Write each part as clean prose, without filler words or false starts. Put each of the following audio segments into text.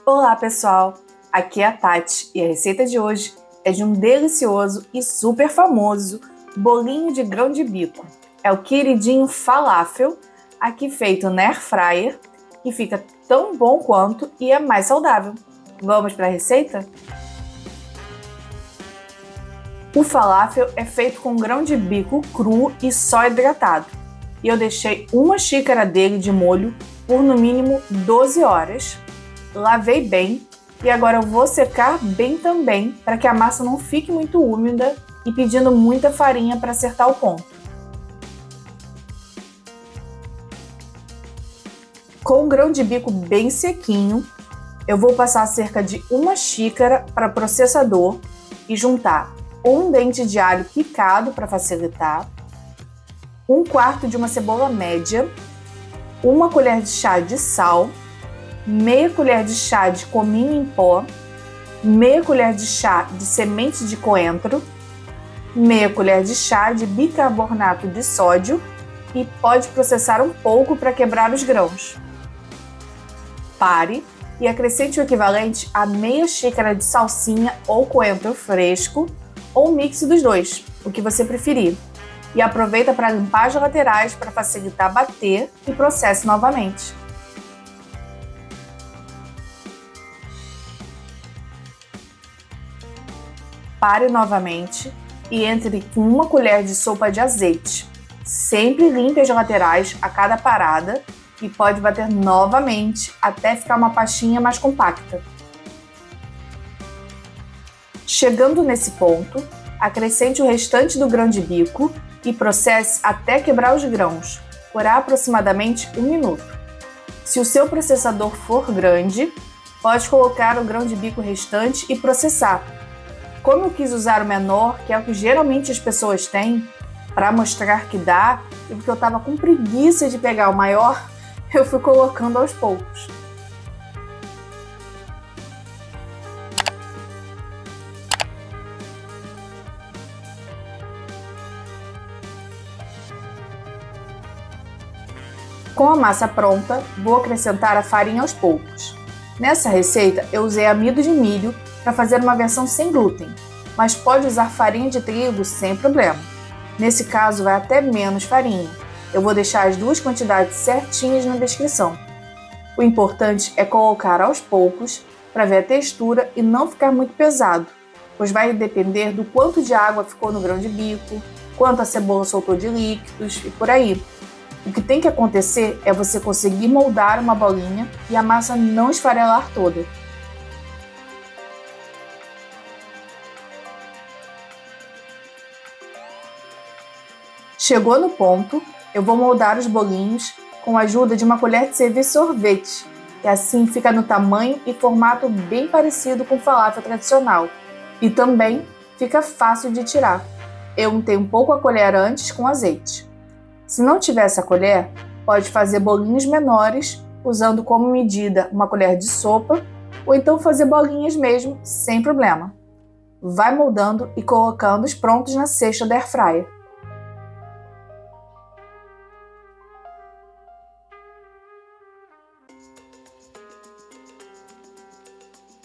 Olá pessoal, aqui é a Tati e a receita de hoje é de um delicioso e super famoso bolinho de grão de bico. É o queridinho falafel, aqui feito na air fryer, que fica tão bom quanto e é mais saudável. Vamos para a receita? O falafel é feito com grão de bico cru e só hidratado. E eu deixei uma xícara dele de molho por no mínimo 12 horas. Lavei bem e agora eu vou secar bem também para que a massa não fique muito úmida e pedindo muita farinha para acertar o ponto. Com o grão de bico bem sequinho, eu vou passar cerca de uma xícara para processador e juntar um dente de alho picado para facilitar, um quarto de uma cebola média, uma colher de chá de sal, meia colher de chá de cominho em pó, meia colher de chá de semente de coentro, meia colher de chá de bicarbonato de sódio e pode processar um pouco para quebrar os grãos. Pare e acrescente o equivalente a meia xícara de salsinha ou coentro fresco ou um mix dos dois, o que você preferir. E aproveita para limpar as laterais para facilitar bater e processe novamente. Pare novamente e entre com uma colher de sopa de azeite. Sempre limpe as laterais a cada parada e pode bater novamente até ficar uma pastinha mais compacta. Chegando nesse ponto, acrescente o restante do grão de bico e processe até quebrar os grãos, por aproximadamente 1 minuto. Se o seu processador for grande, pode colocar o grão de bico restante e processar. Como eu quis usar o menor, que é o que geralmente as pessoas têm, para mostrar que dá, e porque eu estava com preguiça de pegar o maior, eu fui colocando aos poucos. Com a massa pronta, vou acrescentar a farinha aos poucos. Nessa receita, eu usei amido de milho para fazer uma versão sem glúten, mas pode usar farinha de trigo sem problema. Nesse caso, vai até menos farinha. Eu vou deixar as duas quantidades certinhas na descrição. O importante é colocar aos poucos para ver a textura e não ficar muito pesado, pois vai depender do quanto de água ficou no grão de bico, quanto a cebola soltou de líquidos e por aí. O que tem que acontecer é você conseguir moldar uma bolinha e a massa não esfarelar toda. Chegou no ponto, eu vou moldar os bolinhos com a ajuda de uma colher de servir sorvete, que assim fica no tamanho e formato bem parecido com o falafel tradicional. E também fica fácil de tirar. Eu untei um pouco a colher antes com azeite. Se não tiver essa colher, pode fazer bolinhos menores, usando como medida uma colher de sopa, ou então fazer bolinhas mesmo, sem problema. Vai moldando e colocando os prontos na cesta da air fryer.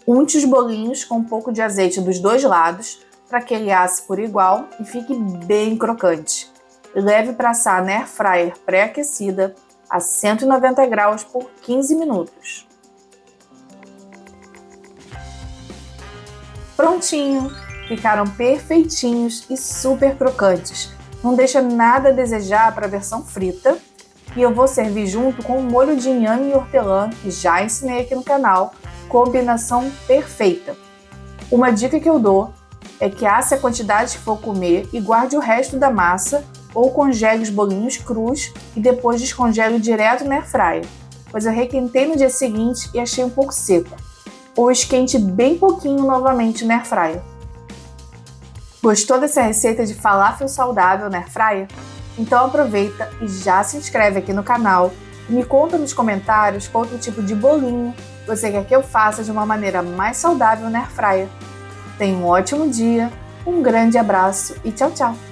Unte os bolinhos com um pouco de azeite dos dois lados, para que ele asse por igual e fique bem crocante. Leve para assar na air fryer pré-aquecida a 190 graus por 15 minutos. Prontinho! Ficaram perfeitinhos e super crocantes. Não deixa nada a desejar para a versão frita. E eu vou servir junto com um molho de inhame e hortelã, que já ensinei aqui no canal, combinação perfeita. Uma dica que eu dou é que asse a quantidade que for comer e guarde o resto da massa ou congele os bolinhos crus e depois descongele direto na air fryer, pois eu requentei no dia seguinte e achei um pouco seco. Ou esquente bem pouquinho novamente na air fryer. Gostou dessa receita de falafel saudável na air fryer? Então aproveita e já se inscreve aqui no canal e me conta nos comentários qual outro tipo de bolinho você quer que eu faça de uma maneira mais saudável na air fryer. Tenha um ótimo dia, um grande abraço e tchau, tchau!